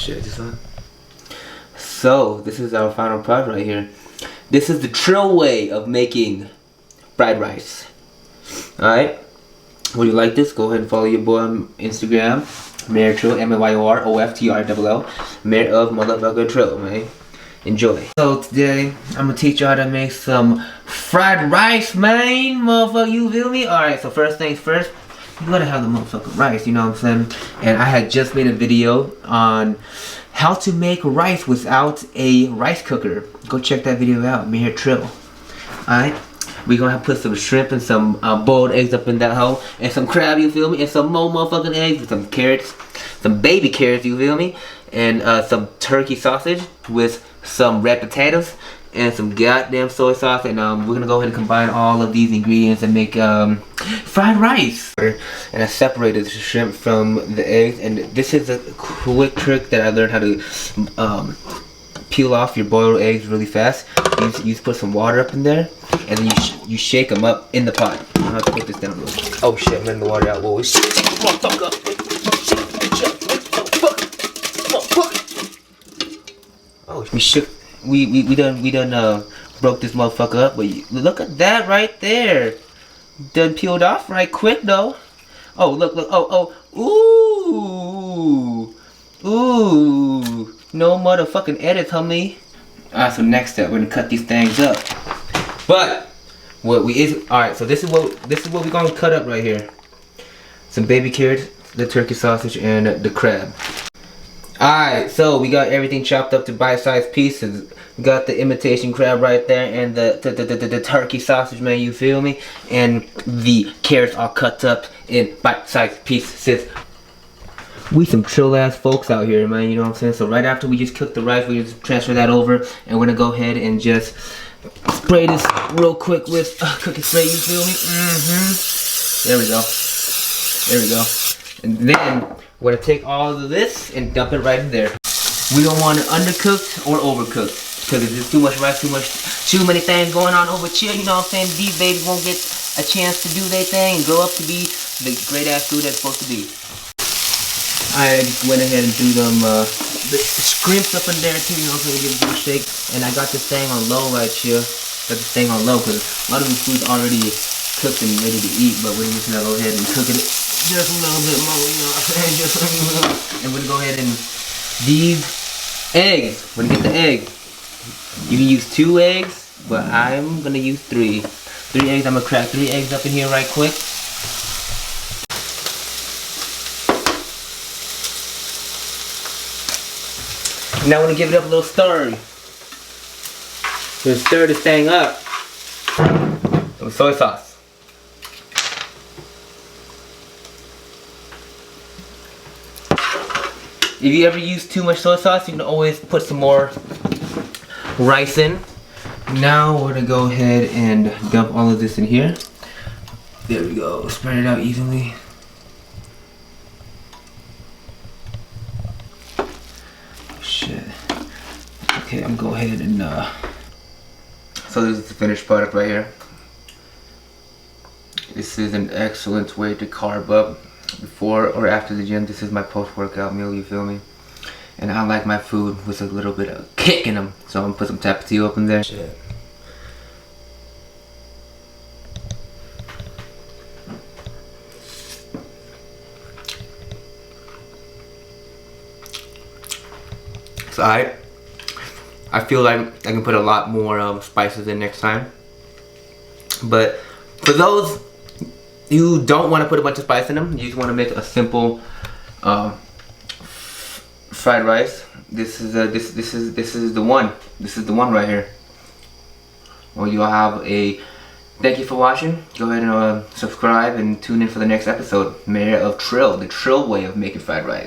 Shit, this on. So this is our final product right here. This is the Trill way of making fried rice. Alright. Would you like this? Go ahead and follow your boy on Instagram. Mayor Trill, MAYOROFTRLL. Mayor of motherfucker Trill, man. Enjoy. So today, I'm gonna teach you how to make some fried rice, man. Motherfucker, you feel me? Alright, so first things first, you gotta have the motherfucking rice, you know what I'm saying? And I had just made a video on how to make rice without a rice cooker. Go check that video out, Mayor Trill. Alright? We're gonna have to put some shrimp and some boiled eggs up in that hole, and some crab, you feel me, and some more motherfucking eggs, and some carrots, some baby carrots, you feel me, and some turkey sausage with some red potatoes and some goddamn soy sauce, and we're gonna go ahead and combine all of these ingredients and make fried rice. And I separated the shrimp from the eggs, and this is a quick trick that I learned how to peel off your boiled eggs really fast. You put some water up in there, and then you shake them up in the pot. I have to put this down a little bit. Oh shit, I'm letting the water out. Whoa, shit, motherfucker up. Oh, we done broke this motherfucker up, but look at that right there. Done peeled off right quick though. Oh look, oh, ooh, no motherfucking edits, homie. Alright, so next step, we're gonna cut these things up. But alright, so this is what we're gonna cut up right here. Some baby carrots, the turkey sausage, and the crab. Alright, so we got everything chopped up to bite-sized pieces. We got the imitation crab right there, and the turkey sausage, man, you feel me? And the carrots are cut up in bite-sized pieces. We some chill ass folks out here, man, you know what I'm saying? So right after we just cook the rice, we just transfer that over, and we're gonna go ahead and just spray this real quick with cooking spray, you feel me? There we go. There we go. And then we're gonna take all of this and dump it right in there. We don't want it undercooked or overcooked, because if there's too much rice, too many things going on over here, you know what I'm saying? These babies won't get a chance to do their thing and grow up to be the great ass food that's supposed to be. I just went ahead and threw them the scrimps up in there too, you know, so we give it a shake. And I got this thing on low right here. Got this thing on low because a lot of this food's already cooked and ready to eat, but we're just gonna go ahead and cook it just a little bit more, you know what I'm saying? Just a little. And we're gonna go ahead and these eggs. We're gonna get the eggs. You can use 2 eggs, but I'm gonna use 3. 3 eggs. I'm gonna crack 3 eggs up in here right quick. Now I'm gonna give it up a little stir. So stir this thing up with soy sauce. If you ever use too much soy sauce, you can always put some more rice in. Now we're gonna go ahead and dump all of this in here. There we go. Spread it out evenly. Shit. Okay, I'm gonna go ahead and so this is the finished product right here. This is an excellent way to carb up before or after the gym. This is my post-workout meal, you feel me? And I like my food with a little bit of kick in them, so I'm gonna put some tapatio up in there. Shit. So I feel like I can put a lot more spices in next time. But for those who don't want to put a bunch of spice in them, you just want to make a simple fried rice. This is the one. This is the one right here. Well, you'll have a. Thank you for watching. Go ahead and subscribe and tune in for the next episode. Mayor of Trill, the Trill way of making fried rice.